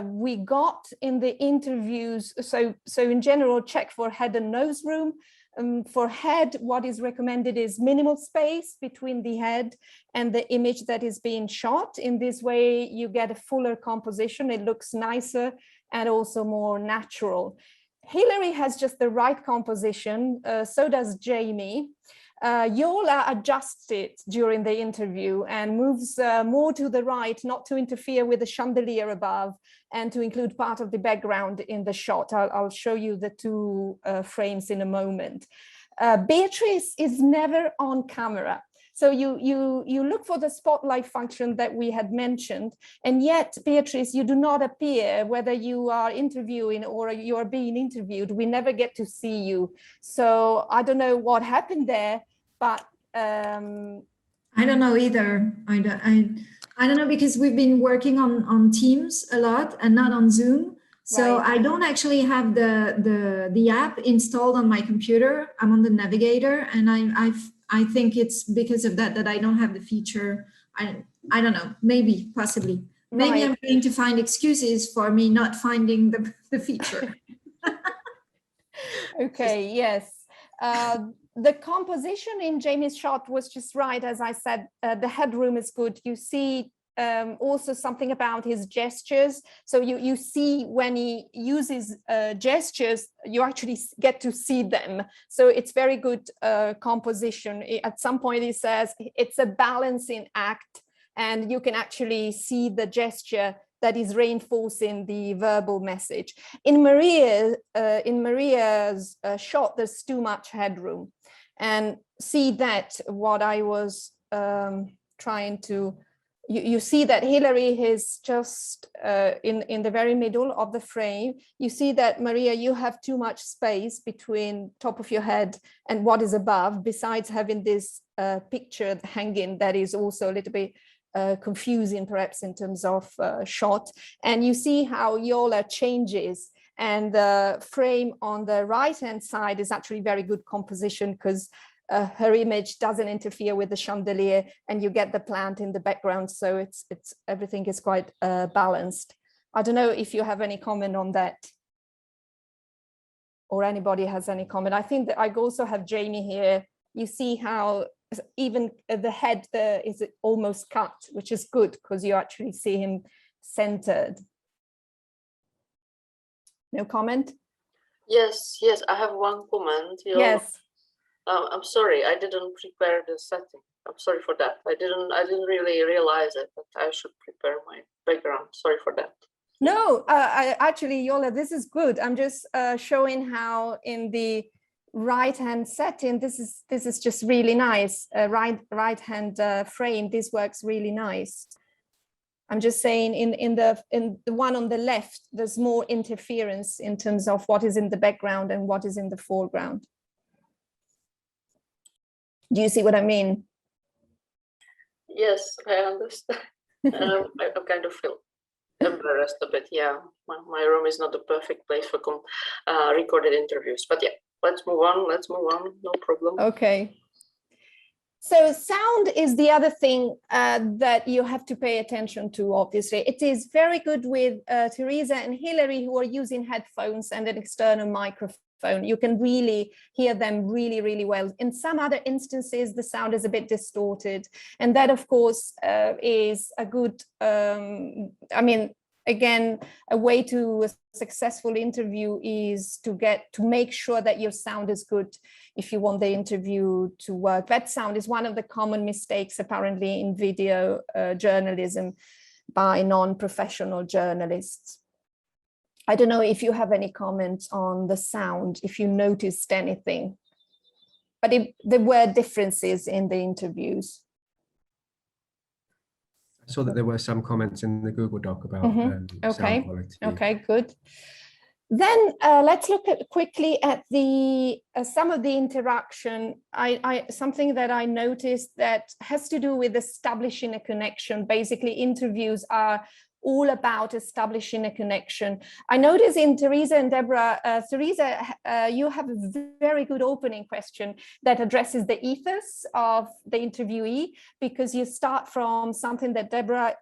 we got in the interviews, so in general, check for head and nose room. For head, what is recommended is minimal space between the head and the image that is being shot. In this way, you get a fuller composition. It looks nicer and also more natural. Hillary has just the right composition, so does Jamie. Yola adjusts it during the interview and moves more to the right, not to interfere with the chandelier above, and to include part of the background in the shot. I'll show you the 2 frames in a moment. Beatrice is never on camera. So you look for the spotlight function that we had mentioned, and yet, Beatrice, you do not appear, whether you are interviewing or you are being interviewed. We never get to see you. So I don't know what happened there, but I don't know either. I don't know, because we've been working on Teams a lot and not on Zoom. So right. I don't actually have the app installed on my computer. I'm on the navigator, and I think it's because of that I don't have the feature. I don't know, maybe, possibly. Maybe right. I'm going to find excuses for me not finding the feature. Okay, yes. The composition in Jamie's shot was just right. As I said, the headroom is good. You see also something about his gestures. So you see when he uses gestures, you actually get to see them. So it's very good composition. At some point he says it's a balancing act, and you can actually see the gesture that is reinforcing the verbal message. In Maria's shot, there's too much headroom. And see that what I was trying to, you see that Hillary is just in the very middle of the frame. You see that, Maria, you have too much space between top of your head and what is above, besides having this picture hanging that is also a little bit confusing, perhaps, in terms of shot. And you see how Yola changes, and the frame on the right-hand side is actually very good composition, because her image doesn't interfere with the chandelier, and you get the plant in the background. So it's everything is quite balanced. I don't know if you have any comment on that, or anybody has any comment. I think that I also have Jamie here. You see how even the head there is almost cut, which is good, because you actually see him centered. No comment? Yes, I have one comment. Yes. I'm sorry, I didn't prepare the setting. I'm sorry for that. I didn't really realize it, that I should prepare my background. Sorry for that. No, actually, Yola, this is good. I'm just showing how in the right-hand setting, this is just really nice. Right-hand frame, this works really nice. I'm just saying in the one on the left, there's more interference in terms of what is in the background and what is in the foreground. Do you see what I mean? Yes, I understand. I kind of feel embarrassed a bit. Yeah, my room is not the perfect place for recorded interviews. But yeah, let's move on. No problem. Okay. So sound is the other thing that you have to pay attention to, obviously. It is very good with Teresa and Hilary, who are using headphones and an external microphone. You can really hear them really, really well. In some other instances, the sound is a bit distorted. And that, of course, is a good, I mean, again, a way to a successful interview is to make sure that your sound is good if you want the interview to work. That sound is one of the common mistakes apparently in video journalism by non-professional journalists. I don't know if you have any comments on the sound, if you noticed anything, but there were differences in the interviews. I saw that there were some comments in the Google Doc about sound quality. Okay, good. Then let's look quickly at some of the interaction. Something that I noticed that has to do with establishing a connection. Basically, interviews are all about establishing a connection. I noticed in Teresa and Deborah, Teresa, you have a very good opening question that addresses the ethos of the interviewee, because you start from something that Deborah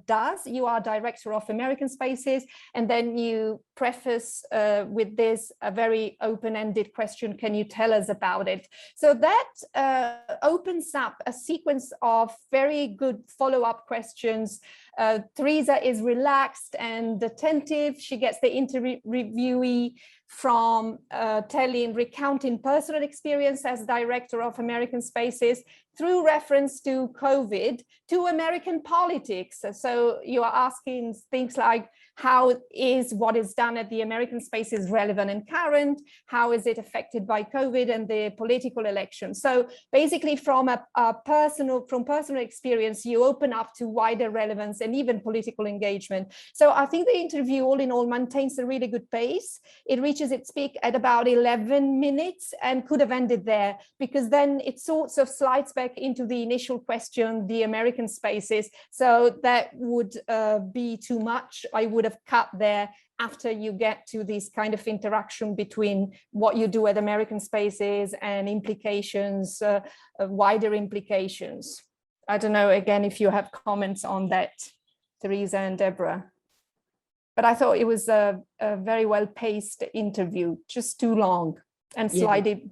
does. You are director of American Spaces, and then you preface with this a very open-ended question. Can you tell us about it? So that opens up a sequence of very good follow-up questions. Teresa is relaxed and attentive. She gets the interviewee from recounting personal experience as director of American Spaces through reference to COVID to American politics. So you are asking things like, how is what is done at the American Spaces relevant and current? How is it affected by COVID and the political election? So basically from personal experience, you open up to wider relevance and even political engagement. So I think the interview all in all maintains a really good pace. It reaches its peak at about 11 minutes and could have ended there, because then it sort of slides back into the initial question, the American Spaces. So that would be too much. I would have cut there after you get to this kind of interaction between what you do at American Spaces and implications, wider implications. I don't know, again, if you have comments on that, Teresa and Deborah. But I thought it was a very well-paced interview, just too long and slided.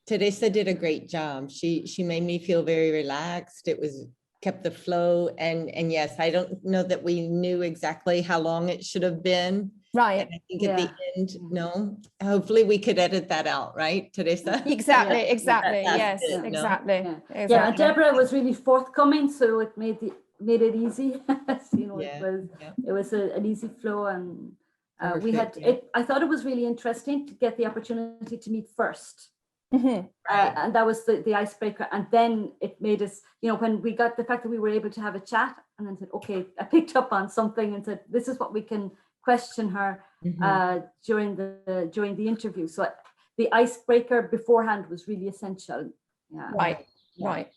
Teresa did a great job. She made me feel very relaxed. It was kept the flow, and yes, I don't know that we knew exactly how long it should have been. Right. And I think at the end, no, hopefully we could edit that out, right, Teresa? Exactly, exactly. Yes, it, exactly. No? Exactly. Yeah, and Deborah was really forthcoming, so it made it easy. You know, it was an easy flow, and we had it. I thought it was really interesting to get the opportunity to meet first. Mm-hmm. And that was the icebreaker, and then it made us, you know, when we got the fact that we were able to have a chat, and then said, okay, I picked up on something and said, this is what we can question her during the interview. So the icebreaker beforehand was really essential. Yeah. Right. Right.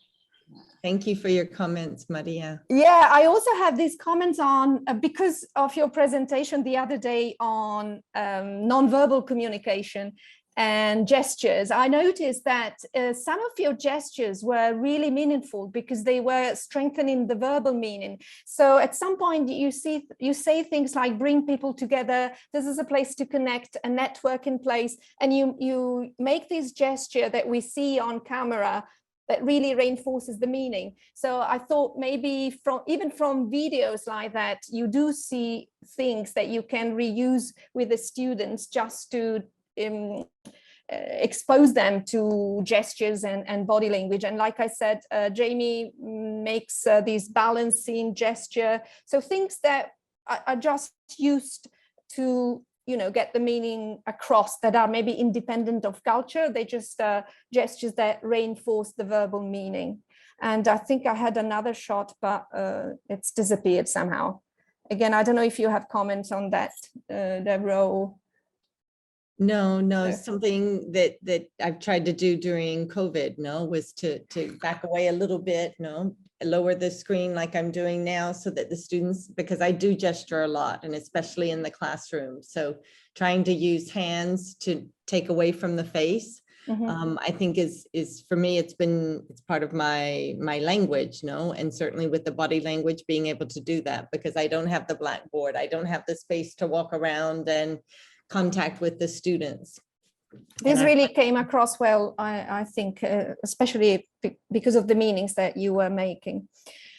Thank you for your comments, Maria. Yeah, I also have these comments on, because of your presentation the other day on nonverbal communication and gestures. I noticed that some of your gestures were really meaningful because they were strengthening the verbal meaning. So at some point you say things like, bring people together, this is a place to connect, a network in place, and you make this gesture that we see on camera that really reinforces the meaning. So I thought maybe even from videos like that, you do see things that you can reuse with the students just to expose them to gestures and body language. And like I said, Jamie makes this balancing gesture. So things that are just used to, you know, get the meaning across, that are maybe independent of culture. They just gestures that reinforce the verbal meaning. And I think I had another shot, but it's disappeared somehow. Again, I don't know if you have comments on that, Deborah. No, So- something that I've tried to do during COVID, was to back away a little bit, lower the screen like I'm doing now so that the students, because I do gesture a lot and especially in the classroom. So trying to use hands to take away from the face, I think is for me, it's part of my language, and certainly with the body language, being able to do that, because I don't have the blackboard. I don't have the space to walk around and contact with the students. This really came across well, I think, especially because of the meanings that you were making.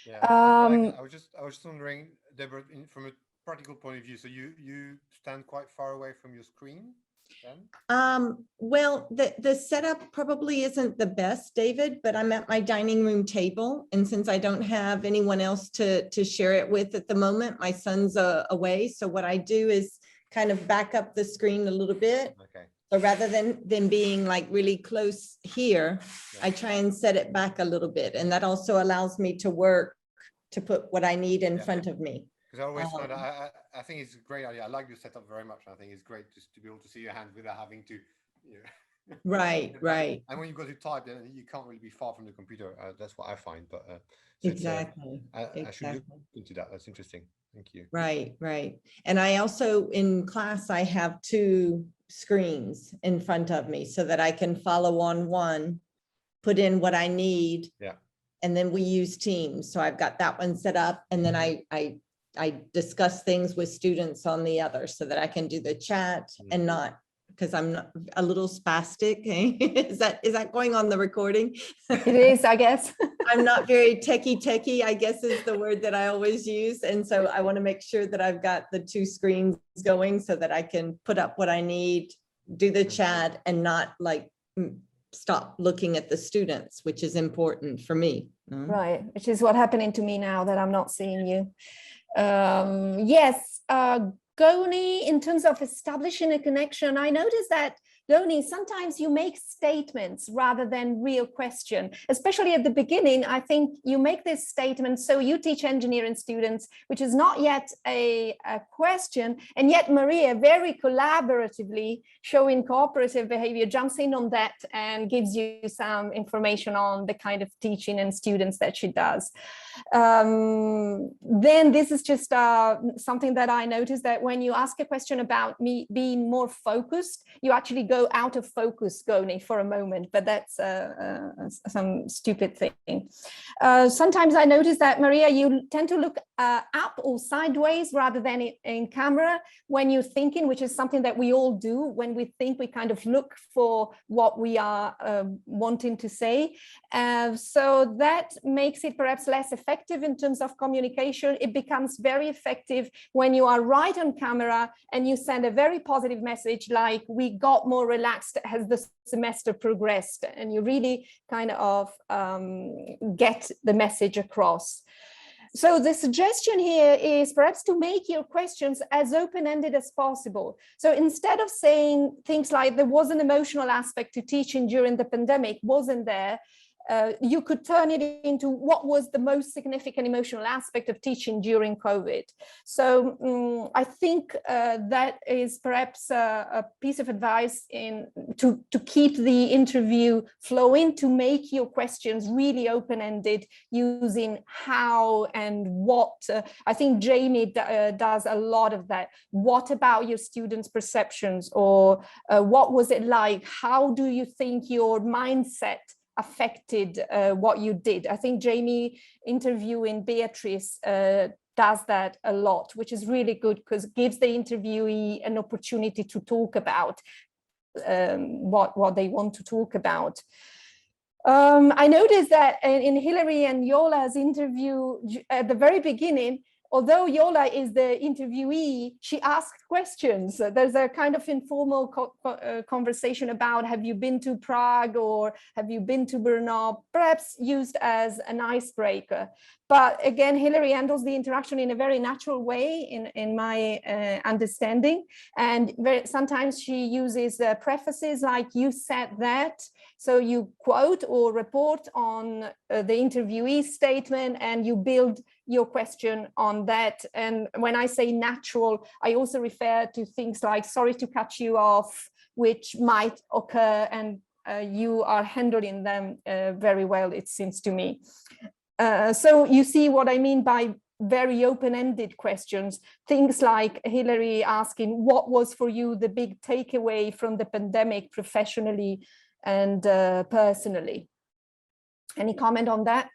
Yeah, I was just wondering, Deborah, from a practical point of view, so you stand quite far away from your screen then? Well, the setup probably isn't the best, David, but I'm at my dining room table, and since I don't have anyone else to share it with at the moment, my son's away. So what I do is kind of back up the screen a little bit. Okay. So rather than being like really close here, I try and set it back a little bit. And that also allows me to work, to put what I need in front of me. Because I always find, I think it's a great idea. I like your setup very much. I think it's great just to be able to see your hand without having to, Right. And when you go to type, then you can't really be far from the computer. That's what I find. But so exactly. I should look into that. That's interesting. Thank you. Right. And I also, in class, I have 2 screens in front of me so that I can follow on one, put in what I need. Yeah. And then we use Teams. So I've got that one set up, and then I discuss things with students on the other so that I can do the chat and not, because I'm not a little spastic. Is that going on the recording? It is, I guess. I'm not very techie, I guess is the word that I always use. And so I want to make sure that I've got the 2 screens going so that I can put up what I need, do the chat, and not like stop looking at the students, which is important for me. Right, which is what happening to me now that I'm not seeing you. Yes, Goni, in terms of establishing a connection, I noticed that, Goni, sometimes you make statements rather than real question, especially at the beginning. I think you make this statement, so you teach engineering students, which is not yet a question, and yet Maria very collaboratively, showing cooperative behavior, jumps in on that and gives you some information on the kind of teaching and students that she does. Then this is just something that I noticed, that when you ask a question about me being more focused, you actually go out of focus, Goni, for a moment, but that's some stupid thing. Sometimes I notice that, Maria, you tend to look up or sideways rather than in camera when you're thinking, which is something that we all do. When we think, we kind of look for what we are wanting to say. So that makes it perhaps less effective in terms of communication. It becomes very effective when you are right on camera and you send a very positive message, like, we got more relaxed as the semester progressed, and you really kind of get the message across. So the suggestion here is perhaps to make your questions as open-ended as possible. So instead of saying things like, there was an emotional aspect to teaching during the pandemic, wasn't there? You could turn it into, what was the most significant emotional aspect of teaching during COVID? So I think that is perhaps a piece of advice to keep the interview flowing, to make your questions really open-ended, using how and what. I think Jamie does a lot of that. What about your students' perceptions? Or what was it like? How do you think your mindset affected what you did? I think Jamie interviewing Beatrice does that a lot, which is really good, because it gives the interviewee an opportunity to talk about what they want to talk about. I noticed that in Hilary and Yola's interview at the very beginning, although Yola is the interviewee, she asked questions. There's a kind of informal conversation about, have you been to Prague or have you been to Brno, perhaps used as an icebreaker. But again, Hilary handles the interaction in a very natural way, in my understanding. And sometimes she uses prefaces like, you said that. So you quote or report on the interviewee's statement, and you build your question on that. And when I say natural, I also refer to things like, sorry to cut you off, which might occur, and you are handling them very well, it seems to me. So you see what I mean by very open-ended questions, things like Hilary asking, what was for you the big takeaway from the pandemic professionally and personally? Any comment on that?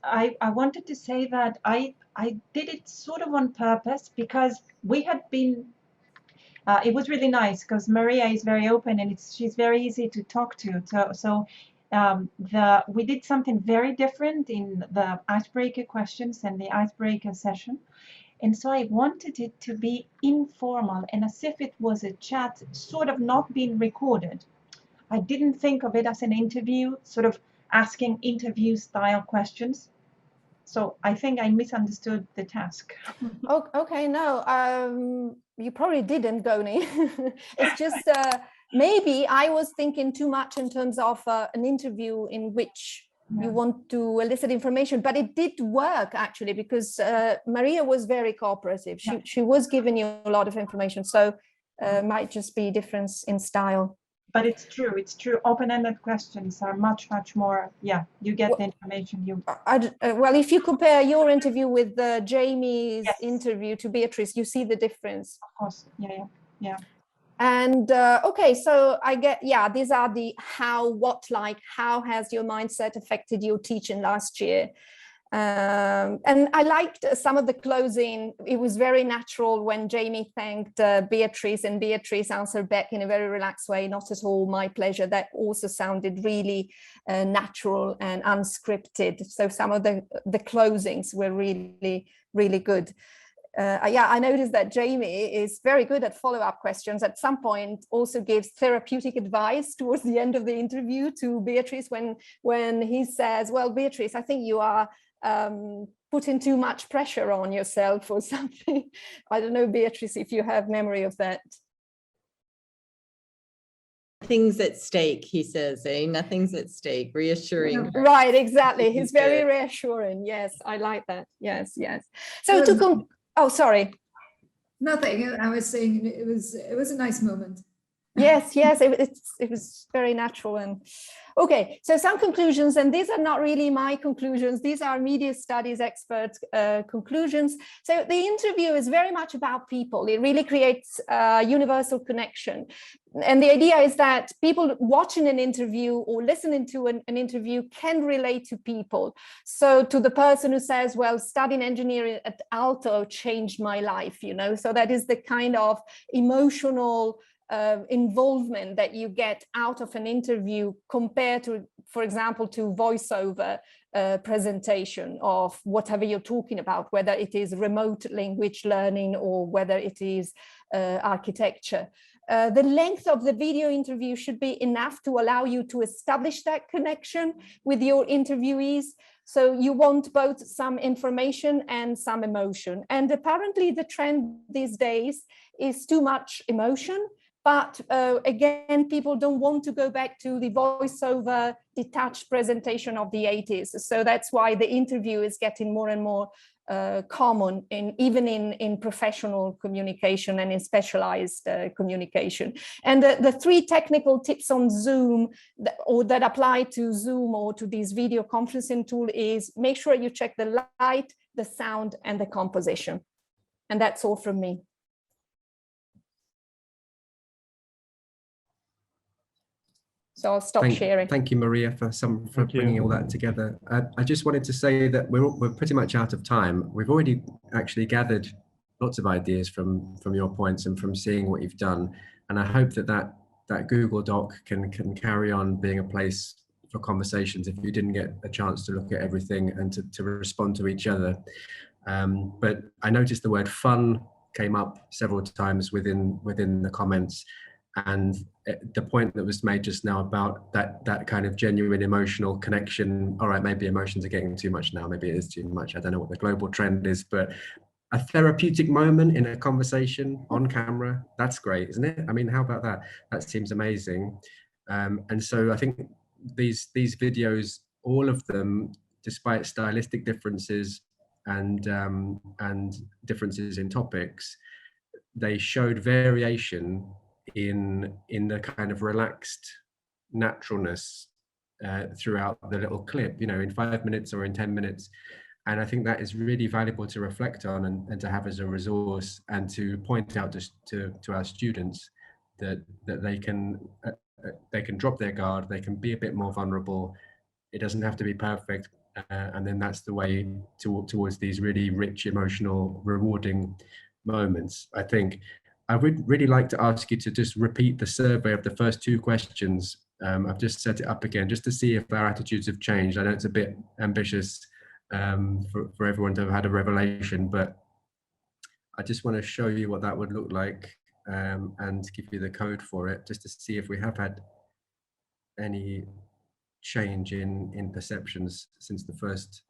I wanted to say that I did it sort of on purpose, because we had been, it was really nice because Maria is very open and she's very easy to talk to. So we did something very different in the icebreaker questions and the icebreaker session. And so I wanted it to be informal and as if it was a chat, sort of not being recorded. I didn't think of it as an interview, sort of asking interview style questions. So I think I misunderstood the task. Oh, okay, no, you probably didn't, Goni. It's just maybe I was thinking too much in terms of an interview in which you want to elicit information, but it did work actually, because Maria was very cooperative. She was giving you a lot of information, so might just be difference in style. But it's true. Open-ended questions are much more, you get the information you... well, if you compare your interview with Jamie's interview to Beatrice, you see the difference. Of course, yeah. And okay, so I get, these are the how, what, like, how has your mindset affected your teaching last year? And I liked some of the closing. It was very natural when Jamie thanked Beatrice, and Beatrice answered back in a very relaxed way, not at all, my pleasure. That also sounded really natural and unscripted. So some of the closings were really good. I noticed that Jamie is very good at follow-up questions. At some point also gives therapeutic advice towards the end of the interview to Beatrice when he says, well, Beatrice, I think you are putting too much pressure on yourself or something. I don't know, Beatrice, if you have memory of that. Nothing's at stake, he says, nothing's at stake, reassuring her. Right, exactly. He's very reassuring. Yes, I like that. Yes. So oh, sorry. Nothing. I was saying it was a nice moment. Yes, it was very natural. And okay, so some conclusions, and these are not really my conclusions. These are media studies experts' conclusions. So the interview is very much about people. It really creates a universal connection. And the idea is that people watching an interview or listening to an interview can relate to people. So to the person who says, well, studying engineering at Aalto changed my life, so that is the kind of emotional involvement that you get out of an interview compared to, for example, to voiceover presentation of whatever you're talking about, whether it is remote language learning or whether it is architecture. The length of the video interview should be enough to allow you to establish that connection with your interviewees. So you want both some information and some emotion. And apparently the trend these days is too much emotion. But again, people don't want to go back to the voiceover detached presentation of the 80s. So that's why the interview is getting more and more common, even in professional communication and in specialized communication. And the three technical tips on Zoom that apply to Zoom or to this video conferencing tool is make sure you check the light, the sound, and the composition. And that's all from me. So I'll stop sharing. Thank you, Maria, for bringing all that together. I just wanted to say that we're pretty much out of time. We've already actually gathered lots of ideas from your points and from seeing what you've done. And I hope that Google Doc can carry on being a place for conversations if you didn't get a chance to look at everything and to respond to each other. But I noticed the word fun came up several times within the comments. And the point that was made just now about that kind of genuine emotional connection. All right, maybe emotions are getting too much now. Maybe it is too much. I don't know what the global trend is, but a therapeutic moment in a conversation on camera, that's great, isn't it? I mean, how about that? That seems amazing. And so I think these videos, all of them, despite stylistic differences and differences in topics, they showed variation in the kind of relaxed naturalness throughout the little clip, in 5 minutes or in 10 minutes. And I think that is really valuable to reflect on and to have as a resource, and to point out to our students that they can drop their guard, they can be a bit more vulnerable. It doesn't have to be perfect, and then that's the way towards these really rich, emotional, rewarding moments. I think I would really like to ask you to just repeat the survey of the first 2 questions. I've just set it up again just to see if our attitudes have changed. I know it's a bit ambitious for everyone to have had a revelation, but I just want to show you what that would look like, and give you the code for it, just to see if we have had any change in perceptions since the first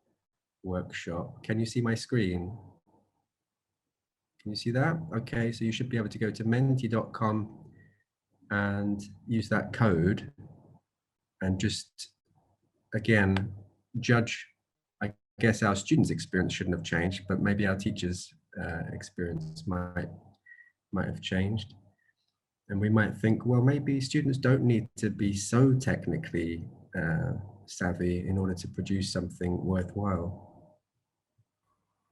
workshop. Can you see my screen? Can you see that? Okay, so you should be able to go to menti.com and use that code and just, again, judge. I guess our students' experience shouldn't have changed, but maybe our teachers' experience might have changed. And we might think, well, maybe students don't need to be so technically savvy in order to produce something worthwhile.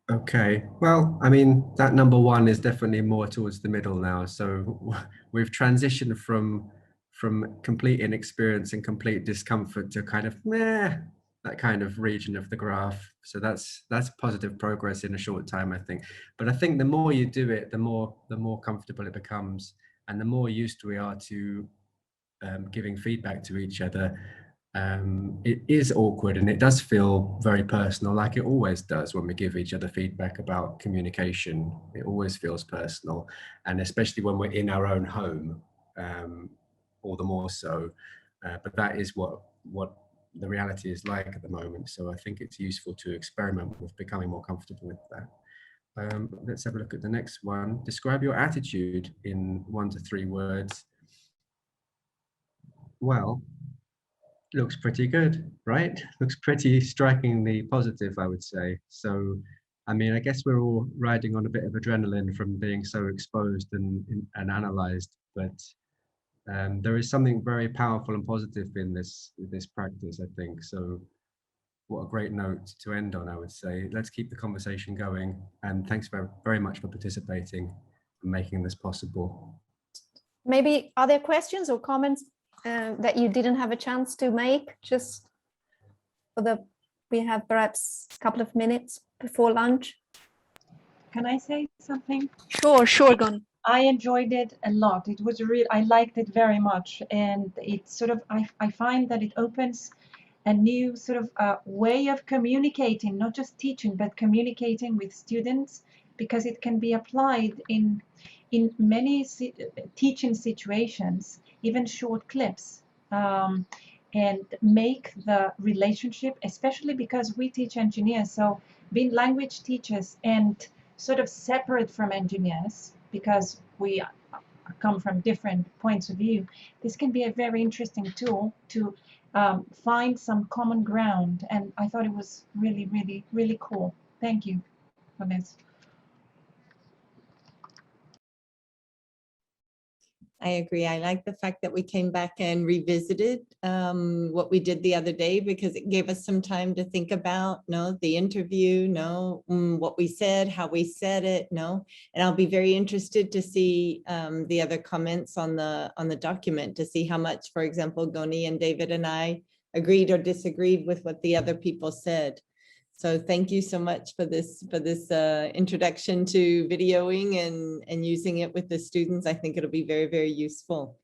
Okay, well, I mean, that number 1 is definitely more towards the middle now. So we've transitioned from complete inexperience and complete discomfort to kind of meh, that kind of region of the graph. So that's positive progress in a short time, I think. But I think the more you do it, the more comfortable it becomes, and the more used we are to giving feedback to each other. It is awkward, and it does feel very personal, like it always does when we give each other feedback about communication. It always feels personal, and especially when we're in our own home, all the more so. But that is what the reality is like at the moment. So I think it's useful to experiment with becoming more comfortable with that. Let's have a look at the next one. Describe your attitude in 1 to 3 words. Well, looks pretty good, right? Looks pretty strikingly positive, I would say. So, I mean, I guess we're all riding on a bit of adrenaline from being so exposed and analyzed, but there is something very powerful and positive in this practice, I think. So what a great note to end on, I would say. Let's keep the conversation going, and thanks very much for participating and making this possible. Maybe are there questions or comments that you didn't have a chance to make, just for we have perhaps a couple of minutes before lunch? Can I say something? Sure, Gon. I enjoyed it a lot. It was I liked it very much, and it's sort of I find that it opens a new sort of way of communicating, not just teaching, but communicating with students, because it can be applied in many teaching situations, even short clips, and make the relationship, especially because we teach engineers, so being language teachers and sort of separate from engineers, because we come from different points of view, this can be a very interesting tool to find some common ground. And I thought it was really, really, really cool. Thank you for this. I agree. I like the fact that we came back and revisited what we did the other day, because it gave us some time to think about, the interview, what we said, how we said it, and I'll be very interested to see the other comments on the document, to see how much, for example, Goni and David and I agreed or disagreed with what the other people said. So thank you so much for this introduction to videoing and using it with the students. I think it'll be very, very useful.